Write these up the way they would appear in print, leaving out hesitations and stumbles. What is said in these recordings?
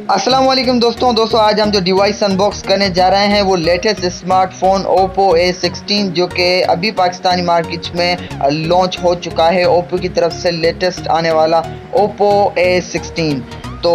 अस्सलाम वालेकुम दोस्तों आज हम जो डिवाइस अनबॉक्स करने जा रहे हैं वो लेटेस्ट स्मार्टफोन Oppo A16 जो कि अभी पाकिस्तानी मार्केट में लॉन्च हो चुका है। Oppo की तरफ से लेटेस्ट आने वाला Oppo A16। तो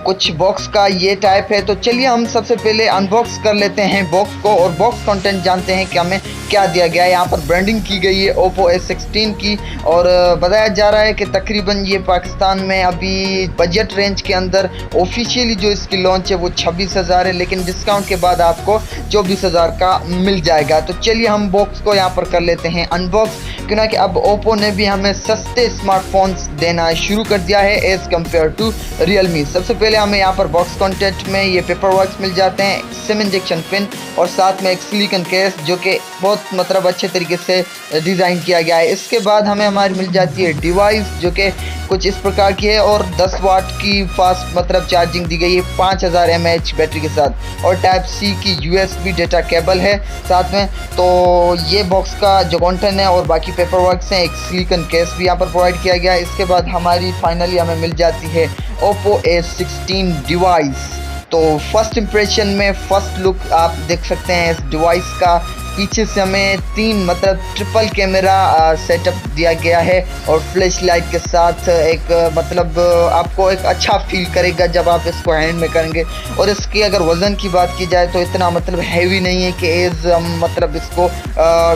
कुछ बॉक्स का ये टाइप है। तो चलिए हम सबसे पहले अनबॉक्स कर लेते हैं बॉक्स को और बॉक्स कंटेंट जानते हैं कि हमें क्या दिया गया है। यहाँ पर ब्रांडिंग की गई है Oppo A16 की और बताया जा रहा है कि तकरीबन ये पाकिस्तान में अभी बजट रेंज के अंदर ऑफिशियली जो इसकी लॉन्च है वो 26,000 है, लेकिन डिस्काउंट के बाद आपको 24,000 का मिल जाएगा। तो चलिए हम बॉक्स को यहाँ पर कर लेते हैं अनबॉक्स, क्योंकि अब ओप्पो ने भी हमें सस्ते स्मार्टफोन्स देना शुरू कर दिया है एज़ कम्पेयर टू रियलमी। सबसे पहले हमें यहाँ पर बॉक्स कंटेंट में ये पेपर वर्क्स मिल जाते हैं, सिम इंजेक्शन पिन और साथ में एक सिलिकॉन केस जो कि बहुत मतलब अच्छे तरीके से डिज़ाइन किया गया है। इसके बाद हमें हमारी मिल जाती है डिवाइस जो कि कुछ इस प्रकार की है और 10 वाट की फास्ट मतलब चार्जिंग दी गई है 5000 mAh बैटरी के साथ, और टाइप सी की USB डेटा केबल है साथ में। तो ये बॉक्स का जो कंटेंट है और बाकी पेपर वर्क्स हैं, एक सिलिकॉन केस भी यहाँ पर प्रोवाइड किया गया है। इसके बाद हमारी फाइनली हमें मिल जाती है Oppo A16 डिवाइस। तो फर्स्ट इंप्रेशन में फर्स्ट लुक आप देख सकते हैं इस डिवाइस का। पीछे से हमें 3 मतलब ट्रिपल कैमरा सेटअप दिया गया है और फ्लैश लाइट के साथ एक मतलब आपको एक अच्छा फील करेगा जब आप इसको हैंड में करेंगे। और इसकी अगर वज़न की बात की जाए तो इतना मतलब हैवी नहीं है कि एज हम मतलब इसको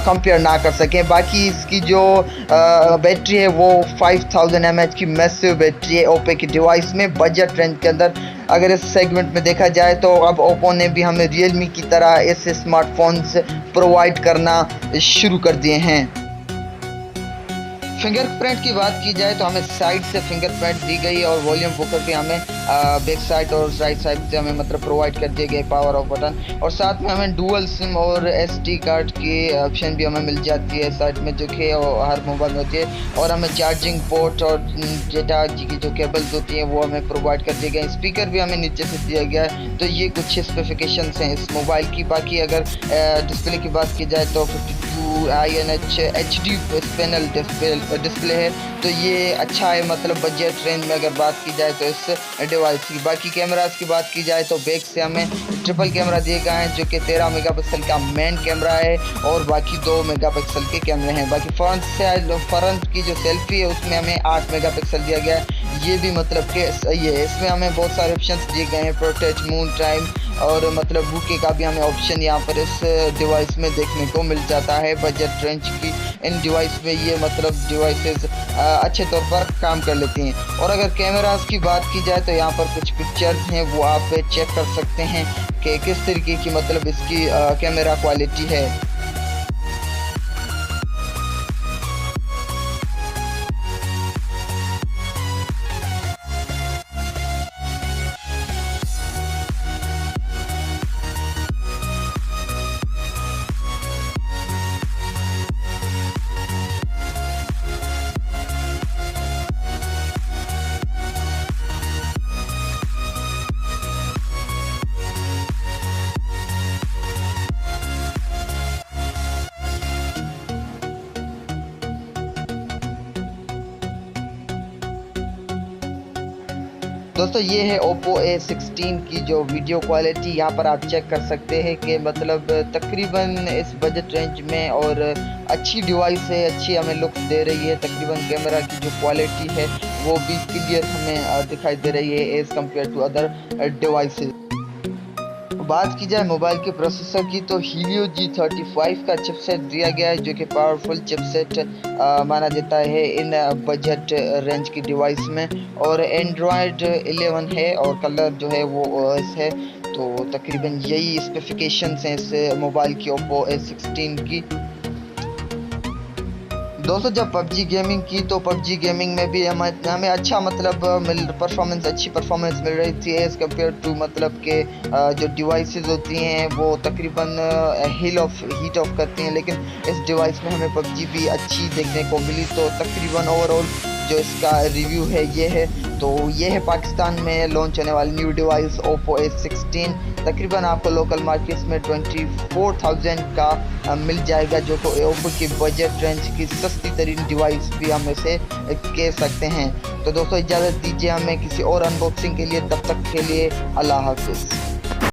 कंपेयर ना कर सकें। बाकी इसकी जो बैटरी है वो 5000 mAh की मैसिव बैटरी है ओप्पो की डिवाइस में बजट रेंज के अंदर। अगर इस सेगमेंट में देखा जाए तो अब ओप्पो ने भी हमें रियलमी की तरह ऐसे स्मार्टफोन्स प्रोवाइड करना शुरू कर दिए हैं। फिंगरप्रिंट की बात की जाए तो हमें साइड से फिंगरप्रिंट दी गई और वॉल्यूम बुकर भी हमें बैक साइड और राइट साइड से हमें मतलब प्रोवाइड कर दिए गए पावर ऑफ बटन, और साथ में हमें डुअल सिम और SD कार्ड की ऑप्शन भी हमें मिल जाती है साइड में जो कि हर मोबाइल में होती है। और हमें चार्जिंग पोर्ट और डेटा की जो केबल्स होती हैं वो हमें प्रोवाइड कर दिए गए। स्पीकर भी हमें नीचे से दिया गया है। तो ये कुछ स्पेसिफिकेशंस हैं इस मोबाइल की। बाकी अगर डिस्प्ले की बात की जाए तो 52 HD पैनल डिस्प्ले है, तो ये अच्छा है मतलब बजट रेंज में अगर बात की जाए तो इस डिवाइस की। बाकी कैमरास की बात की जाए तो बैक से हमें ट्रिपल कैमरा दिए गए हैं जो कि 13 मेगापिक्सल का मेन कैमरा है और बाकी 2 मेगापिक्सल के कैमरे हैं। बाकी फ्रंट की जो सेल्फी है उसमें हमें 8 मेगापिक्सल दिया गया है, ये भी मतलब कि सही है। इसमें हमें बहुत सारे ऑप्शंस दिए गए हैं, प्रोटेक्ट मून टाइम और मतलब बुके का भी हमें ऑप्शन यहाँ पर इस डिवाइस में देखने को मिल जाता है। बजट रेंज की इन डिवाइस में ये मतलब डिवाइसेस अच्छे तौर पर काम कर लेती हैं। और अगर कैमरास की बात की जाए तो यहाँ पर कुछ पिक्चर्स हैं वो आप चेक कर सकते हैं कि किस तरीके की मतलब इसकी कैमरा क्वालिटी है। दोस्तों ये है Oppo A16 की जो वीडियो क्वालिटी। यहाँ पर आप चेक कर सकते हैं कि मतलब तकरीबन इस बजट रेंज में और अच्छी डिवाइस है, अच्छी हमें लुक्स दे रही है। तकरीबन कैमरा की जो क्वालिटी है वो भी क्लियर हमें दिखाई दे रही है as compared to other devices. बात की जाए मोबाइल के प्रोसेसर की तो Helio G35 का चिपसेट दिया गया है जो कि पावरफुल चिपसेट माना जाता है इन बजट रेंज की डिवाइस में। और एंड्रॉयड 11 है और कलर जो है वो OS है। तो तकरीबन यही स्पेसिफिकेशंस हैं इस मोबाइल की Oppo A16 की। दोस्तों जब PUBG गेमिंग की तो PUBG गेमिंग में भी हमें अच्छा मतलब अच्छी परफॉर्मेंस मिल रही थी एज़ कम्पेयर टू मतलब के जो डिवाइसेस होती हैं वो तकरीबन हीट ऑफ करती हैं, लेकिन इस डिवाइस में हमें PUBG भी अच्छी देखने को मिली। तो तकरीबन ओवरऑल जो इसका रिव्यू है ये है। तो ये है पाकिस्तान में लॉन्च होने वाली न्यू डिवाइस Oppo A16। तकरीबन आपको लोकल मार्केट्स में 24,000 का मिल जाएगा, जो कि Oppo की बजट रेंज की सस्ती तरीन डिवाइस भी हम इसे कह सकते हैं। तो दोस्तों इजाज़त दीजिए हमें किसी और अनबॉक्सिंग के लिए, तब तक के लिए अल्लाह हाफिज़।